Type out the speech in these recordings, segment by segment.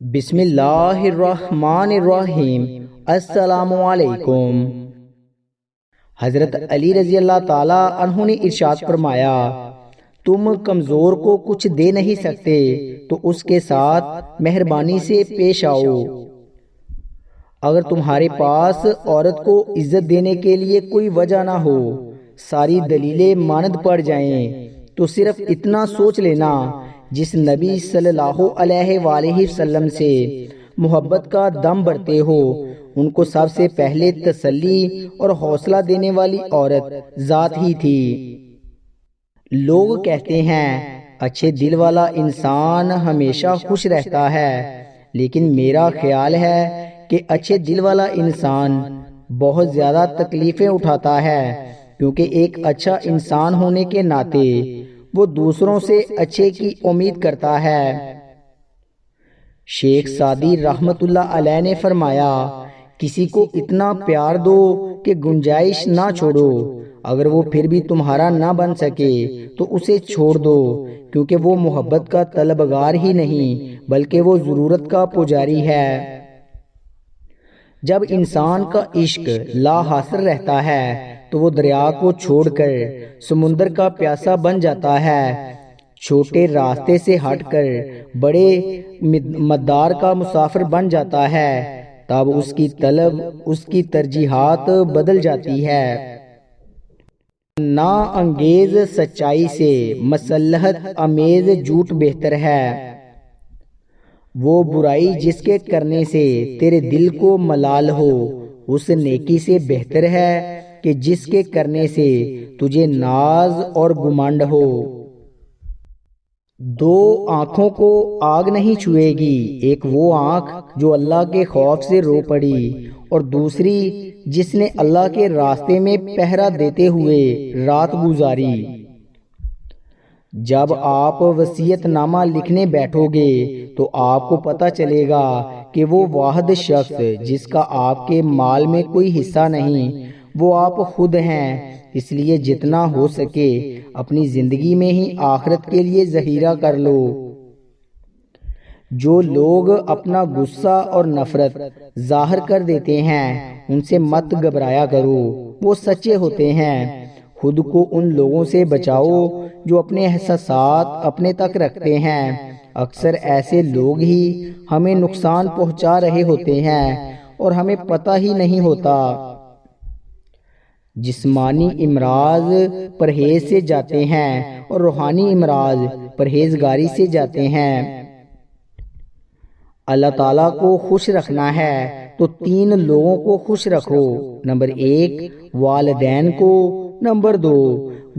بسم اللہ الرحمن الرحیم۔ السلام علیکم۔ حضرت علی رضی اللہ تعالی عنہ نے ارشاد فرمایا، تم کمزور کو کچھ دے نہیں سکتے تو اس کے ساتھ مہربانی سے پیش آؤ۔ اگر تمہارے پاس عورت کو عزت دینے کے لیے کوئی وجہ نہ ہو، ساری دلیلیں ماند پڑ جائیں، تو صرف اتنا سوچ لینا، جس نبی صلی اللہ علیہ وآلہ وسلم سے محبت کا دم بھرتے ہو، ان کو سب سے پہلے تسلی اور حوصلہ دینے والی عورت ذات ہی تھی۔ لوگ کہتے ہیں اچھے دل والا انسان ہمیشہ خوش رہتا ہے، لیکن میرا خیال ہے کہ اچھے دل والا انسان بہت زیادہ تکلیفیں اٹھاتا ہے، کیونکہ ایک اچھا انسان ہونے کے ناطے وہ دوسروں سے اچھے کی امید کرتا ہے۔ شیخ سعدی رحمت اللہ علیہ نے فرمایا، کسی کو اتنا پیار دو کہ گنجائش نہ چھوڑو، اگر وہ پھر بھی تمہارا نہ بن سکے تو اسے چھوڑ دو، کیونکہ وہ محبت کا طلبگار ہی نہیں بلکہ وہ ضرورت کا پجاری ہے۔ جب انسان کا عشق لا حاصل رہتا ہے تو وہ دریا کو چھوڑ کر سمندر کا پیاسا بن جاتا ہے، چھوٹے راستے سے ہٹ کر بڑے مدار کا مسافر بن جاتا ہے، تب اس کی طلب، اس کی ترجیحات بدل جاتی ہے۔ نا انگیز سچائی سے مصلحت امیز جھوٹ بہتر ہے۔ وہ برائی جس کے کرنے سے تیرے دل کو ملال ہو، اس نیکی سے بہتر ہے کہ جس کے کرنے سے تجھے ناز اور گمانڈ ہو۔ دو آنکھوں کو آگ نہیں چھوئے گی، ایک وہ آنکھ جو اللہ کے خوف سے رو پڑی، اور دوسری جس نے اللہ کے راستے میں پہرا دیتے ہوئے رات گزاری۔ جب آپ وصیت نامہ لکھنے بیٹھو گے تو آپ کو پتہ چلے گا کہ وہ واحد شخص جس کا آپ کے مال میں کوئی حصہ نہیں، وہ آپ خود ہیں۔ اس لیے جتنا ہو سکے اپنی زندگی میں ہی آخرت کے لیے ذخیرہ کر لو۔ جو لوگ اپنا غصہ اور نفرت ظاہر کر دیتے ہیں ان سے مت گھبرایا کرو، وہ سچے ہوتے ہیں۔ خود کو ان لوگوں سے بچاؤ جو اپنے احساسات اپنے تک رکھتے ہیں، اکثر ایسے لوگ ہی ہمیں نقصان پہنچا رہے ہوتے ہیں اور ہمیں پتہ ہی نہیں ہوتا۔ جسمانی امراض پرہیز سے جاتے ہیں اور روحانی امراض پرہیزگاری سے جاتے ہیں۔ اللہ تعالیٰ کو خوش رکھنا ہے تو تین لوگوں کو خوش رکھو، نمبر 1 والدین کو، نمبر 2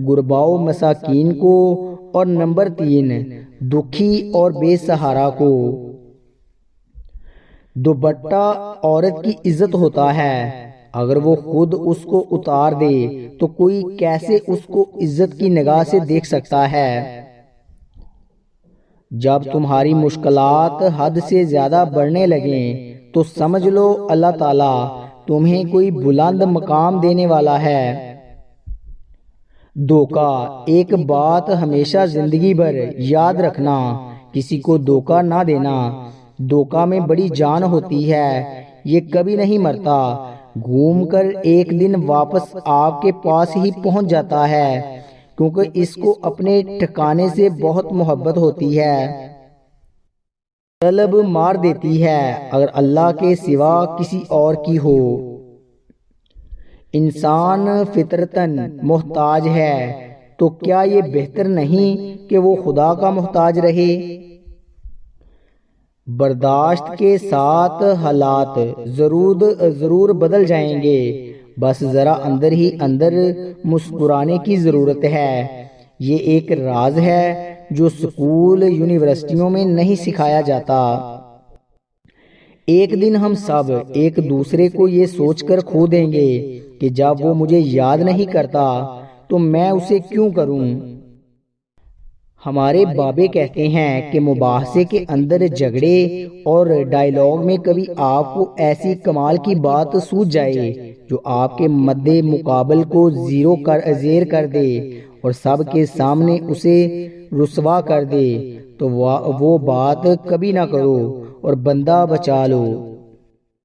غرباء و مساکین کو، اور نمبر 3 دکھی اور بے سہارا کو۔ دوپٹہ عورت کی عزت ہوتا ہے، اگر وہ خود اس کو اتار دے تو کوئی کیسے اس کو عزت کی نگاہ سے دیکھ سکتا ہے۔ جب تمہاری مشکلات حد سے زیادہ بڑھنے لگیں تو سمجھ لو اللہ تعالیٰ تمہیں کوئی بلند مقام دینے والا ہے۔ دھوکہ، ایک بات ہمیشہ زندگی بھر یاد رکھنا، کسی کو دھوکہ نہ دینا۔ دھوکہ میں بڑی جان ہوتی ہے، یہ کبھی نہیں مرتا، گھوم کر ایک دن واپس آپ کے پاس ہی پہنچ جاتا ہے، کیونکہ اس کو اپنے ٹھکانے سے بہت محبت ہوتی ہے۔ طلب مار دیتی ہے اگر اللہ کے سوا کسی اور کی ہو۔ انسان فطرتاً محتاج ہے، تو کیا یہ بہتر نہیں کہ وہ خدا کا محتاج رہے؟ برداشت کے ساتھ حالات ضرور بدل جائیں گے، بس ذرا اندر ہی اندر مسکرانے کی ضرورت ہے۔ یہ ایک راز ہے جو سکول یونیورسٹیوں میں نہیں سکھایا جاتا۔ ایک دن ہم سب ایک دوسرے کو یہ سوچ کر کھو دیں گے کہ جب وہ مجھے یاد نہیں کرتا تو میں اسے کیوں کروں۔ ہمارے بابے کہتے ہیں کہ مباحثے کے اندر جھگڑے اور ڈائیلاگ میں کبھی آپ کو ایسی کمال کی بات سوجھ جائے جو آپ کے مد مقابل کو زیر کر دے اور سب کے سامنے اسے رسوا کر دے، تو وہ بات کبھی نہ کرو، اور بندہ بچا لو۔